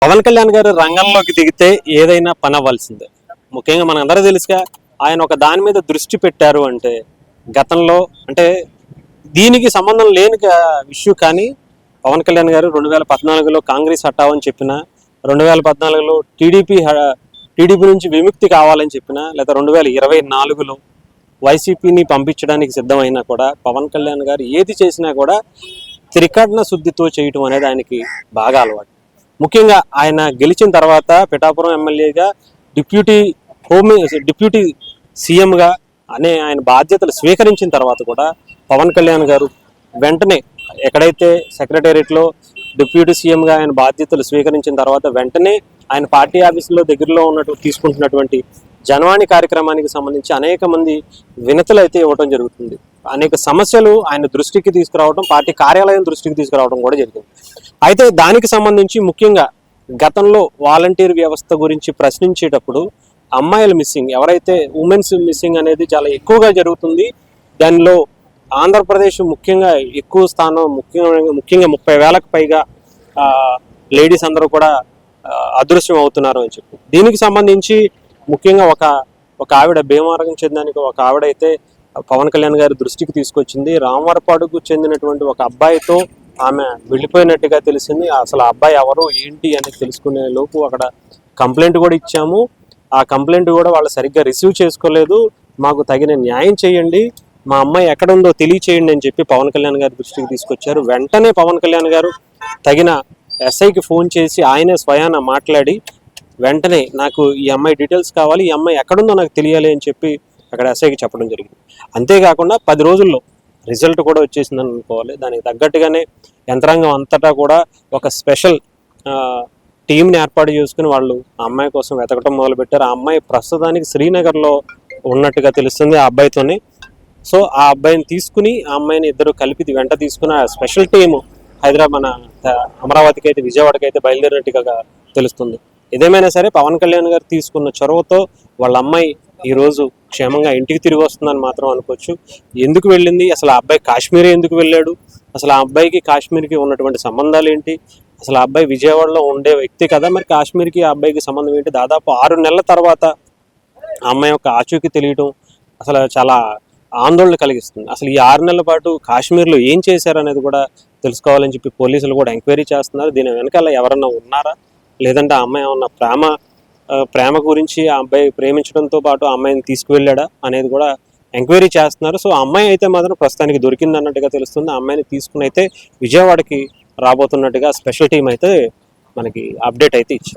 పవన్ కళ్యాణ్ గారు రంగంలోకి దిగితే ఏదైనా పని అవ్వాల్సిందే. ముఖ్యంగా మనందరూ తెలుసుగా, ఆయన ఒక దాని మీద దృష్టి పెట్టారు అంటే గతంలో అంటే దీనికి సంబంధం లేని ఇష్యూ. కానీ పవన్ కళ్యాణ్ గారు 2014లో కాంగ్రెస్ హటావని చెప్పిన, 2014లో టీడీపీ నుంచి విముక్తి కావాలని చెప్పిన, లేదా 2024లో వైసీపీని పంపించడానికి సిద్ధమైనా కూడా పవన్ కళ్యాణ్ గారు ఏది చేసినా కూడా త్రికర్ణ శుద్ధితో చేయటం అనేది ఆయనకి బాగా అలవాటు. ముఖ్యంగా ఆయన గెలిచిన తర్వాత పిఠాపురం ఎమ్మెల్యేగా డిప్యూటీ సీఎంగా ఆయన బాధ్యతలు స్వీకరించిన తర్వాత కూడా పవన్ కళ్యాణ్ గారు వెంటనే ఎక్కడైతే సెక్రటేరియట్లో డిప్యూటీ సీఎంగా ఆయన బాధ్యతలు స్వీకరించిన తర్వాత వెంటనే ఆయన పార్టీ ఆఫీసులో దగ్గరలో తీసుకుంటున్నటువంటి జనవాణి కార్యక్రమానికి సంబంధించి అనేక మంది వినతులు అయితే ఇవ్వడం జరుగుతుంది. అనేక సమస్యలు ఆయన దృష్టికి తీసుకురావడం, పార్టీ కార్యాలయం దృష్టికి తీసుకురావడం కూడా జరిగింది. అయితే దానికి సంబంధించి ముఖ్యంగా గతంలో వాలంటీర్ వ్యవస్థ గురించి ప్రశ్నించేటప్పుడు అమ్మాయిల మిస్సింగ్, ఎవరైతే ఉమెన్స్ మిస్సింగ్ అనేది చాలా ఎక్కువగా జరుగుతుంది. దానిలో ఆంధ్రప్రదేశ్ ముఖ్యంగా ఎక్కువ స్థానం, ముఖ్యంగా 30,000కు పైగా లేడీస్ అందరూ కూడా అదృశ్యం అవుతున్నారు అని చెప్పి దీనికి సంబంధించి ముఖ్యంగా ఒక ఆవిడ భీమవరం చెందడానికి ఒక ఆవిడ అయితే పవన్ కళ్యాణ్ గారి దృష్టికి తీసుకొచ్చింది. రామవరపాడుకు చెందినటువంటి ఒక అబ్బాయితో ఆమె వెళ్ళిపోయినట్టుగా తెలిసింది. అసలు ఆ అబ్బాయి ఎవరు ఏంటి అని తెలుసుకునే లోపు అక్కడ కంప్లైంట్ కూడా ఇచ్చాము. ఆ కంప్లైంట్ కూడా వాళ్ళు సరిగ్గా రిసీవ్ చేసుకోలేదు. మాకు తగిన న్యాయం చేయండి, మా అమ్మాయి ఎక్కడ ఉందో తెలియచేయండి అని చెప్పి పవన్ కళ్యాణ్ గారి దృష్టికి తీసుకొచ్చారు. వెంటనే పవన్ కళ్యాణ్ గారు తగిన ఎస్ఐకి ఫోన్ చేసి ఆయనే స్వయాన మాట్లాడి వెంటనే నాకు ఈ అమ్మాయి డీటెయిల్స్ కావాలి, ఈ అమ్మాయి ఎక్కడుందో నాకు తెలియాలి అని చెప్పి అక్కడ ఎస్ఐకి చెప్పడం జరిగింది. అంతేకాకుండా 10 రోజుల్లో రిజల్ట్ కూడా వచ్చేసిందని అనుకోవాలి. దానికి తగ్గట్టుగానే యంత్రాంగం అంతటా కూడా ఒక స్పెషల్ టీంని ఏర్పాటు చేసుకుని వాళ్ళు ఆ అమ్మాయి కోసం వెతకడం మొదలుపెట్టారు. ఆ అమ్మాయి ప్రస్తుతానికి శ్రీనగర్లో ఉన్నట్టుగా తెలుస్తుంది ఆ అబ్బాయితోని. సో ఆ అబ్బాయిని తీసుకుని ఆ అమ్మాయిని ఇద్దరు కలిపి వెంట తీసుకుని ఆ స్పెషల్ టీము హైదరాబాద్ అమరావతికి అయితే విజయవాడకి అయితే బయలుదేరినట్టుగా తెలుస్తుంది. ఏదేమైనా సరే పవన్ కళ్యాణ్ గారు తీసుకున్న చొరవతో వాళ్ళ అమ్మాయి ఈరోజు క్షేమంగా ఇంటికి తిరిగి వస్తుందని మాత్రం అనుకోవచ్చు. ఎందుకు వెళ్ళింది, అసలు ఆ అబ్బాయి కాశ్మీర్ ఎందుకు వెళ్ళాడు, అసలు ఆ అబ్బాయికి కాశ్మీర్కి ఉన్నటువంటి సంబంధాలు ఏంటి, అసలు ఆ అబ్బాయి విజయవాడలో ఉండే వ్యక్తి కదా, మరి కాశ్మీర్కి ఆ అబ్బాయికి సంబంధం ఏంటి, దాదాపు 6 నెలల తర్వాత ఆ అమ్మాయి యొక్క ఆచూకీ తెలియటం అసలు చాలా ఆందోళన కలిగిస్తుంది. అసలు ఈ 6 నెలల పాటు కాశ్మీర్లో ఏం చేశారనేది కూడా తెలుసుకోవాలని చెప్పి పోలీసులు కూడా ఎంక్వైరీ చేస్తున్నారు. దీని వెనకాల ఎవరన్నా ఉన్నారా, లేదంటే ఆ అమ్మాయి ఏమన్నా ప్రేమ గురించి ఆ అబ్బాయి ప్రేమించడంతో పాటు ఆ అమ్మాయిని తీసుకువెళ్ళాడా అనేది కూడా ఎంక్వైరీ చేస్తున్నారు. సో ఆ అమ్మాయి అయితే మాత్రం ప్రస్తుతానికి దొరికింది అన్నట్టుగా తెలుస్తుంది. ఆ అమ్మాయిని తీసుకుని అయితే విజయవాడకి రాబోతున్నట్టుగా స్పెషల్ టీం అయితే మనకి అప్డేట్ అయితే ఇచ్చారు.